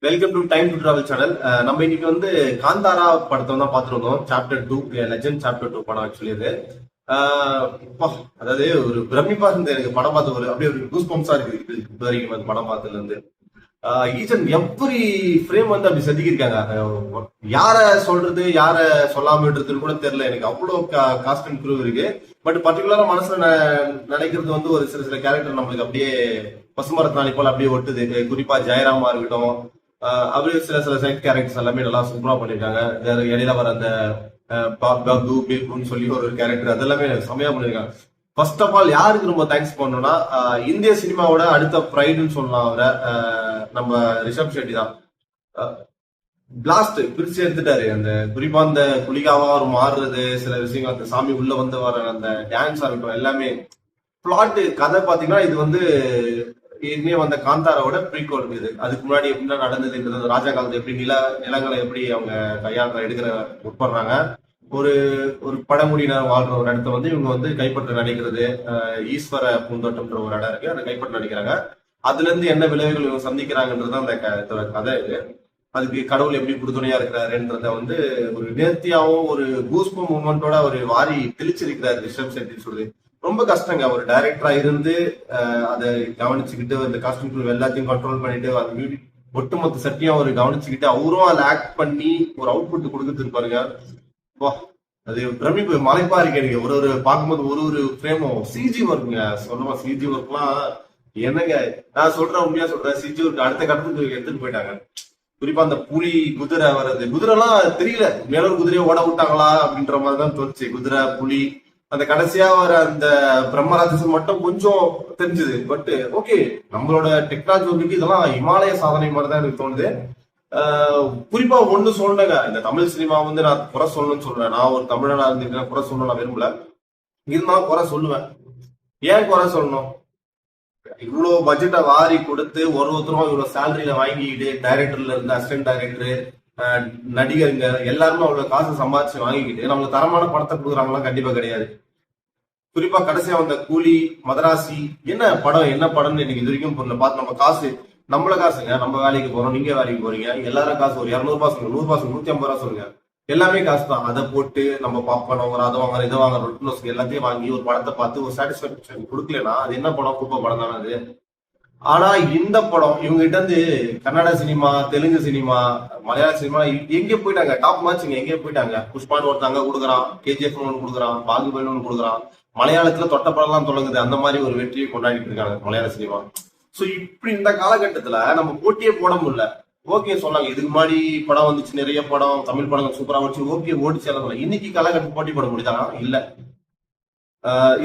Welcome to time to travel channel. நம்ம இன்னைக்கு வந்து காந்தாரா படத்தை தான் பார்த்துருந்தோம். சாப்டர் 2, லெஜண்ட் சாப்டர் 2 படம் ஆக்சுவலி இது. அப்பா, அதாவது ஒரு பிரமிப்பா இருந்தது எனக்கு படம் பார்த்து. அப்படியே ஒரு கூஸ் பம்ப்ஸா இருக்கு இது வரைக்கும் அந்த படம் பார்த்ததுல இருந்து. ஈச் அண்ட் எவ்ரி ஃப்ரேம் வந்து அப்படி செதுக்கியிருக்காங்க. யார சொல்றது யார சொல்லாம விடுறதுன்னு கூட தெரியல. எனக்கு அவ்வளோ காஸ்ட் அண்ட் க்ரூ இருக்கு. பட் பர்டிகுலரா மனசுல நினைக்கிறது வந்து ஒரு சில கேரக்டர் நம்மளுக்கு அப்படியே பசுமரத்னாலி போல அப்படியே ஒட்டுது. குறிப்பா ஜெயராமா இருக்கட்டும், அப்படியே சில சைட் கேரக்டர்ஸ் எல்லாமே நல்லா சூப்பரா பண்ணிருக்காங்க. இடையில வர அந்த பகு பீப்புன்னு சொல்லி ஒரு கேரக்டர் அதெல்லாமே செமையா பண்ணிருக்காங்க. ஃபர்ஸ்ட் ஆஃப் ஆல் யாருக்கு ரொம்ப தேங்க்ஸ் பண்ணணும்னா, இந்திய சினிமாவோட அடுத்த ப்ரைடுன்னு சொல்லலாம் அவரை. நம்ம ரிஷப் ஷெட்டி தான். பிளாஸ்ட் பிரிச்சு எடுத்துட்டாரு. அந்த குறிப்பா அந்த குளிகாவா ஒரு மாறுறது, சில விஷயங்கள், அந்த சாமி உள்ள வந்து வர அந்த டான்ஸ் ஆகட்டும், எல்லாமே பிளாட் கதை பாத்தீங்கன்னா இது வந்து ஏற்கனவே வந்த காந்தாராவோட ப்ரீகோல் இது. அதுக்கு முன்னாடி எப்படின்னா நடந்ததுன்றது, ராஜா காலத்துல எப்படி நிலங்களை எப்படி அவங்க கையாள எடுக்கிற உட்படுறாங்க, ஒரு ஒரு பழங்குடியினர் வாழ்ற ஒரு இடத்த வந்து இவங்க வந்து கைப்பற்ற நினைக்கிறது. ஈஸ்வர பூந்தோட்டம்ன்ற ஒரு இடம் இருக்கு, அதை கைப்பற்ற நினைக்கிறாங்க. அதுல இருந்து என்ன விளைவுகள் இவங்க சந்திக்கிறாங்கன்றது அந்த கதை இது. அதுக்கு கடவுள் எப்படி உறுதுணையா இருக்கிறாருன்றத வந்து ஒரு நேர்த்தியாவும் ஒரு கூஸ்பம் மூமெண்டோட ஒரு வாரி தெளிச்சிருக்கிறாரு ரிஷப் செட்டி சொல்லுது. ரொம்ப கஷ்டங்க ஒரு டைரக்டரா இருந்து அதை கவனிச்சுக்கிட்டு அந்த காஸ்டியூம் எல்லாத்தையும் கண்ட்ரோல் பண்ணிட்டு அது ஒட்டுமொத்த சட்டியும் அவர் கவனிச்சுக்கிட்டு அவரும் அதை ஆக்ட் பண்ணி ஒரு அவுட்புட் கொடுத்துட்டு பாருங்க. வா, அது பிரமிப்பு மலைப்பா இருக்கு எனக்கு. ஒரு பார்க்கும்போது ஒரு ஃப்ரேமும் சிஜி ஒர்க்குங்க. சொல்லுமா சிஜி ஒர்க்லாம் என்னங்க, நான் சொல்றேன், உண்மையா சொல்றேன், சிஜி ஒர்க் அடுத்த கட்டத்துக்கு எடுத்துட்டு போயிட்டாங்க. குறிப்பா அந்த புலி குதிரை வர்றது, குதிரை எல்லாம் தெரியல, மேல ஒரு குதிரையை ஓட விட்டாங்களா அப்படின்ற மாதிரிதான் தோணுச்சு. குதிரை புலி அந்த கடைசியா வர அந்த பிரம்மராட்சசம் மட்டும் கொஞ்சம் தெரிஞ்சது. பட் ஓகே, நம்மளோட டெக்னாலஜி வந்து இதெல்லாம் இமாலய சாதனை மாதிரி தான் எனக்கு தோணுது. குறிப்பா ஒண்ணு சொல்றேங்க, இந்த தமிழ் சினிமா வந்து நான் குறை சொல்லணும்னு சொல்றேன். நான் ஒரு தமிழனா இருந்துட்டு குறை சொல்லணும் நான் விரும்பல, இருந்தாலும் குறை சொல்லுவேன். ஏன் குறை சொல்லணும்? இவ்வளவு பட்ஜெட்டை வாரி கொடுத்து ஒருத்தரும் இவ்வளவு சேலரியில வாங்கிக்கிட்டு, டைரக்டர்ல இருந்து அசிஸ்டன்ட் டைரக்டர், நடிகருங்க எல்லாருமே அவ்வளவு காசு சம்பாதிச்சு வாங்கிக்கிட்டு நம்மளுக்கு தரமான படத்தை கொடுக்குறாங்களா? கண்டிப்பா கிடையாது. குறிப்பா கடைசியா வந்த கூலி, மதராசி, என்ன படம்னு எனக்கு இது வரைக்கும் பொருள் பார்த்து நம்ம காசு, நம்மள காசுங்க, நம்ம வேலைக்கு போறோம், நீங்க வேலைக்கு போறீங்க, எல்லாரும் காசு ஒரு 200 ரூபாய் சொல்லுங்க, 100 ரூபாய் சொல்லுங்க, 150 ரூபாய் சொல்லுங்க, எல்லாமே காசு தான். அதை போட்டு நம்ம பாப்கார்ன் வாங்குறோம், அதை வாங்குறோம், இதை வாங்குறோம், எல்லாத்தையும் வாங்கி ஒரு படத்தை பார்த்து ஒரு சாட்டிஸ்பாக்சன் கொடுக்கலன்னா அது என்ன படம்? குப்பை படம் தானே அது. ஆனா இந்த படம் இவங்க கிட்ட இருந்து கன்னட சினிமா, தெலுங்கு சினிமா, மலையாள சினிமா எங்க போயிட்டாங்க? டாப் மேட்ச்ங்க எங்க போயிட்டாங்க? புஷ்பான் ஒருத்தங்க கொடுக்குறான், கேஜிஎஃப் ஒன்று கொடுக்குறான், பாகுபலி ஒன்று கொடுக்குறான், மலையாளத்துல தொட்ட படம் எல்லாம் தொடங்குது. அந்த மாதிரி ஒரு வெற்றியை கொண்டாடிட்டு இருக்காங்க மலையாள சினிமா. சோ இப்படி இந்த காலகட்டத்துல நம்ம போட்டியே போட முடியல. ஓகே சொன்னாங்க, இதுக்கு முன்னாடி படம் வந்துச்சு, நிறைய படம், தமிழ் படங்கள் சூப்பரா வந்துச்சு, ஓகே ஓடிச்சு எல்லாம். இன்னைக்கு காலகட்டம் போட்டி போட முடியுதா? இல்ல.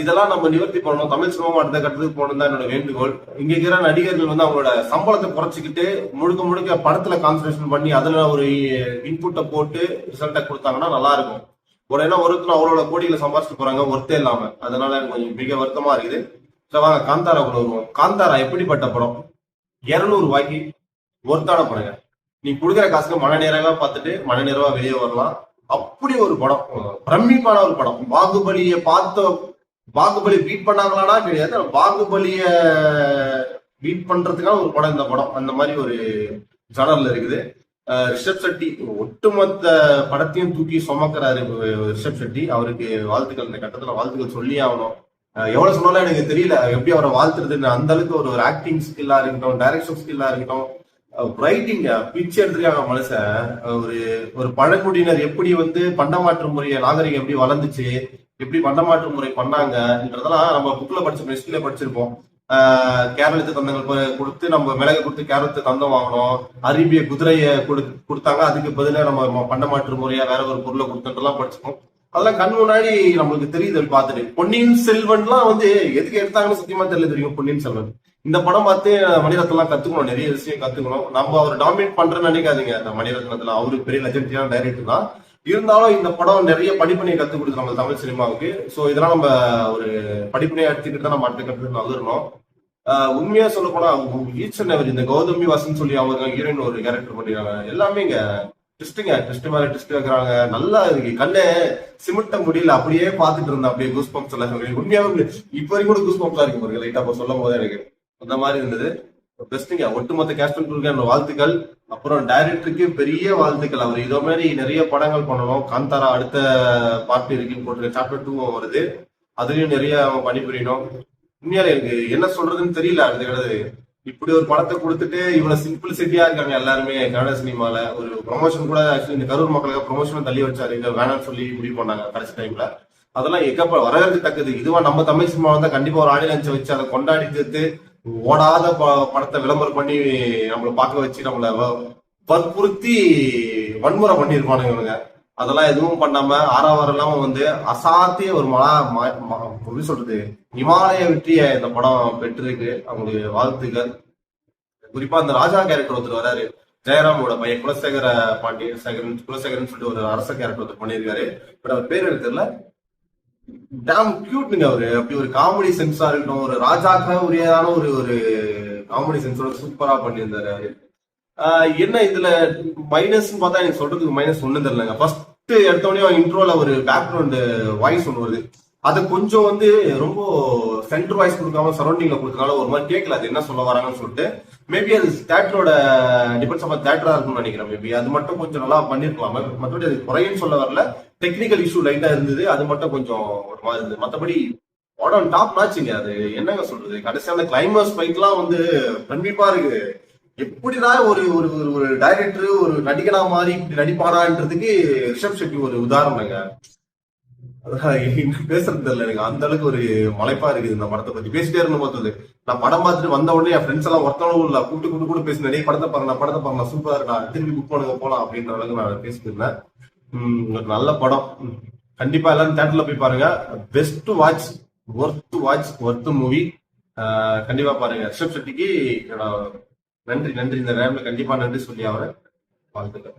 இதெல்லாம் நம்ம நிவர்த்தி பண்ணணும். தமிழ் சினிமா அடுத்த கட்டத்துக்கு போகணும் தான் என்னோட வேண்டுகோள். இங்க இருக்கிற நடிகர்கள் வந்து அவங்களோட சம்பளத்தை குறைச்சிக்கிட்டு முழுக்க படத்துல கான்சன்ட்ரேஷன் பண்ணி அதுல ஒரு இன்புட்டை போட்டு ரிசல்ட்டை கொடுத்தாங்கன்னா நல்லா இருக்கும். ஏன்னா ஒருத்தர் அவரோட கோடியில சம்பாதிச்சுட்டு போறாங்க ஒருத்தே இல்லாம. அதனால எனக்கு கொஞ்சம் மிக வருத்தமா இருக்குது. வாங்க காந்தாரா கூட வருவோம். காந்தாரா எப்படிப்பட்ட படம்? 200 ரூபாய்க்கு ஒருத்தான படங்க. நீ கொடுக்குற காசுக்கு மன நிறைவா பார்த்துட்டு மன நிறைவா வெளியே வரலாம். அப்படி ஒரு படம், பிரமிப்பான ஒரு படம். பாகுபலியை பாகுபலி பீட் பண்ணாங்களானா கிடையாது, பாகுபலிய பீட் பண்றதுக்கான ஒரு படம் இந்த படம். அந்த மாதிரி ஒரு ஜானர்ல இருக்குது. ரிஷப் செட்டி ஒட்டுமொத்த படத்தையும் தூக்கி சுமக்கிறாரு ரிஷப் செட்டி. அவருக்கு வாழ்த்துக்கள், இந்த கட்டத்துல வாழ்த்துக்கள் சொல்லி ஆகணும். எவ்வளவு சொன்னாலும் எனக்கு தெரியல எப்படி அவரை வாழ்த்துறதுன்னு. அந்த அளவுக்கு ஒரு ஆக்டிங் ஸ்கில்லா இருக்கட்டும், டைரக்ஷன் ஸ்கில்லா இருக்கட்டும், ரைட்டிங் பிச்சு எடுத்துருக்காங்க மனுஷன். ஒரு பழங்குடியினர் எப்படி வந்து பண்டமாற்று முறைய நாகரிகம் எப்படி வளர்ந்துச்சு, எப்படி பண்டமாற்று முறை பண்ணாங்கன்றதெல்லாம் நம்ம புக்ல படிச்சிருப்போம், ஹிஸ்டரியில படிச்சிருப்போம். கேரளத்து தந்தங்கள் கொடுத்து நம்ம மிளகு கொடுத்து கேரளத்து தந்தம் வாங்கணும், அரேபிய குதிரையை கொடுத்தாங்க, அதுக்கு பதிலாக நம்ம பண்டமாற்று முறையா வேற ஒரு பொருளை கொடுத்துலாம் படிச்சிருக்கோம். அதெல்லாம் கண் முன்னாடி நம்மளுக்கு தெரியுது பார்த்துட்டு. பொன்னியின் செல்வன்லாம் வந்து எதுக்கு எடுத்தாங்கன்னு சத்தியமா தெரியல. தெரியும் பொன்னியின் செல்வன் இந்த படம் பார்த்து மணிரத்னம் கத்துக்கணும், நிறைய விஷயம் கத்துக்கணும். நம்ம அவர் டாமினேட் பண்றேன்னு நினைக்காதீங்க. அந்த மணிரத்னத்துல அவரு பெரிய லெஜெண்டியான டைரக்டர் தான். இருந்தாலும் இந்த படம் நிறைய படிப்பினையை கத்துக் கொடுத்து நம்ம தமிழ் சினிமாவுக்கு. சோ இதெல்லாம் நம்ம ஒரு படிப்பினையை எடுத்துக்கிட்டு தான் நம்ம அடுத்த கட்டத்துக்கு நகரணும். உண்மையா சொல்ல போனா ஈச் அண்ட் எவரி, இந்த கௌதமி வாசன் சொல்லி அவங்க ஹீரோயின் ஒரு கேரக்டர் பண்ணிருக்காங்க. எல்லாமே இங்க ட்விஸ்ட் மேல ட்விஸ்ட் வைக்கிறாங்க. நல்லா இருக்கு, கண்ணே சிமிட்ட முடியல, அப்படியே பாத்துட்டு இருந்தேன். அப்படியே கூஸ் பம்ப்ஸ் எல்லாம் உண்மையாவே இப்ப வரைக்கும் கூட கூஸ் பம்ப்ஸா இருக்கு பாருங்க லைட்டா சொல்லும் போது எனக்கு அந்த மாதிரி இருந்தது. பெஸ்ட்டுங்க. ஒட்டுமொத்த கேஸ்ட் அண்ட் குரூவுக்கு வாழ்த்துக்கள். அப்புறம் டைரக்டருக்கு பெரிய வாழ்த்துக்கள். அவர் இதே மாதிரி நிறைய படங்கள் பண்ணணும். காந்தாரா அடுத்த பார்ட் இருக்குன்னு போட்டு சாப்டர் 2 வருது. அதுலயும் நிறைய அவன் பணிபுரியணும். உண்மையாலே எனக்கு என்ன சொல்றதுன்னு தெரியல. அடுத்து இப்படி ஒரு படத்தை கொடுத்துட்டு இவ்வளவு சிம்பிளிசிட்டியா இருக்காங்க எல்லாருமே கன்னட சினிமால. ஒரு ப்ரொமோஷன் கூட ஆக்சுவலி இந்த கரூர் மக்களுக்கு ப்ரொமோஷன் தள்ளி வச்சாரு, இங்க வேணாம்னு சொல்லி முடிவு பண்ணாங்க கடைசி டைம்ல. அதெல்லாம் வரவேற்கத்தக்கது. இதுவா நம்ம தமிழ் சினிமா வந்தா கண்டிப்பா ஒரு ஆடியன்ஸ் வச்சு அதை கொண்டாடி தீர்த்து ஓடாத படத்தை விளம்பரம் பண்ணி நம்மளை பார்க்க வச்சு நம்மளை வற்புறுத்தி வன்முறை பண்ணிருப்பானுங்க இவனுங்க. அதெல்லாம் எதுவும் பண்ணாம ஆறாவாரம் இல்லாம வந்து அசாத்திய ஒரு எப்படி சொல்றது இமாலய வெற்றிய இந்த படம் பெற்றிருக்கு. அவங்களுடைய வாழ்த்துக்கள். குறிப்பா அந்த ராஜா கேரக்டர் ஒருத்தர் வராரு, ஜெயராமோட பையன் குலசேகரன் சொல்லிட்டு ஒரு அரச கேரக்டர் ஒருத்தர் பண்ணியிருக்காரு. பட் அவர் பேர் எனக்கு தெரியல. டேம் கியூட்னுங்க அவரு. அப்படி ஒரு காமெடி சென்ஸா இருக்கட்டும், ஒரு ராஜாக்கா உரியதான ஒரு ஒரு காமெடி சென்ஸோட சூப்பரா பண்ணியிருந்தாரு அவரு. என்ன இதுல மைனஸ் பார்த்தா எனக்கு சொல்றதுக்கு மைனஸ் ஒண்ணும் தெரியலங்க. ஃபர்ஸ்ட் எடுத்தோடனே இன்ட்ரோல ஒரு பேக்ரவுண்ட் வாய்ஸ் ஒன்று வருது. அதை கொஞ்சம் வந்து ரொம்ப சென்டர் வாய்ஸ் கொடுக்காம சரௌண்டிங்ல கொடுத்தனால ஒரு மாதிரி கேட்கல அது என்ன சொல்ல வராங்கன்னு சொல்லிட்டு. மேபி அது தேட்டரோட டிபெண்ட்ஸ் ஆஃப் தேட்டரா இருக்கும்னு நினைக்கிறேன். மேபி அது மட்டும் கொஞ்சம் நல்லா பண்ணிருக்கலாம். மற்றபடி அது குறையன்னு சொல்ல வரல, டெக்னிக்கல் இஷ்யூ லைட்டா இருந்தது, அது மட்டும் கொஞ்சம் ஒரு மாதிரி இருந்தது. மற்றபடி படம் டாப் நாச்சுங்க. அது என்னங்க சொல்றது, கடைசியான கிளைமேக்ஸ் ஃபைட்லாம் வந்து கண்டிப்பா இருக்கு. எப்படிதான் ஒரு ஒரு ஒரு டைரக்டர் ஒரு நடிகனா மாதிரி இப்படி நடிப்பானான்றதுக்கு ரிஷப் ஷெட்டி ஒரு உதாரணங்க. பேசுறது தெரியல எனக்கு, அந்த அளவுக்கு ஒரு மலைப்பா இருக்குது இந்த படத்தை பத்தி. பேசிட்டே இருக்கணும் பார்த்தது. நான் படம் பார்த்துட்டு வந்த உடனே என் ஃப்ரெண்ட்ஸ் எல்லாம் ஒருத்தவங்களும் இல்ல கூட்டு கூட பேசி நிறைய படத்தை பாருங்க சூப்பரா இருக்கா, திரும்பி புக் பண்ணுங்க போலாம் அப்படின்ற அளவுக்கு நான் பேசிட்டு இருந்தேன். ஒரு நல்ல படம். கண்டிப்பா எல்லாரும் தேட்டர்ல போய் பாருங்க. Best watch, worth movie. கண்டிப்பா பாருங்க. ரிஷப் ஷெட்டிக்கு நன்றி. இந்த நேரம்ல கண்டிப்பா நன்றி சொல்லி அவரை வாழ்த்துக்கள்.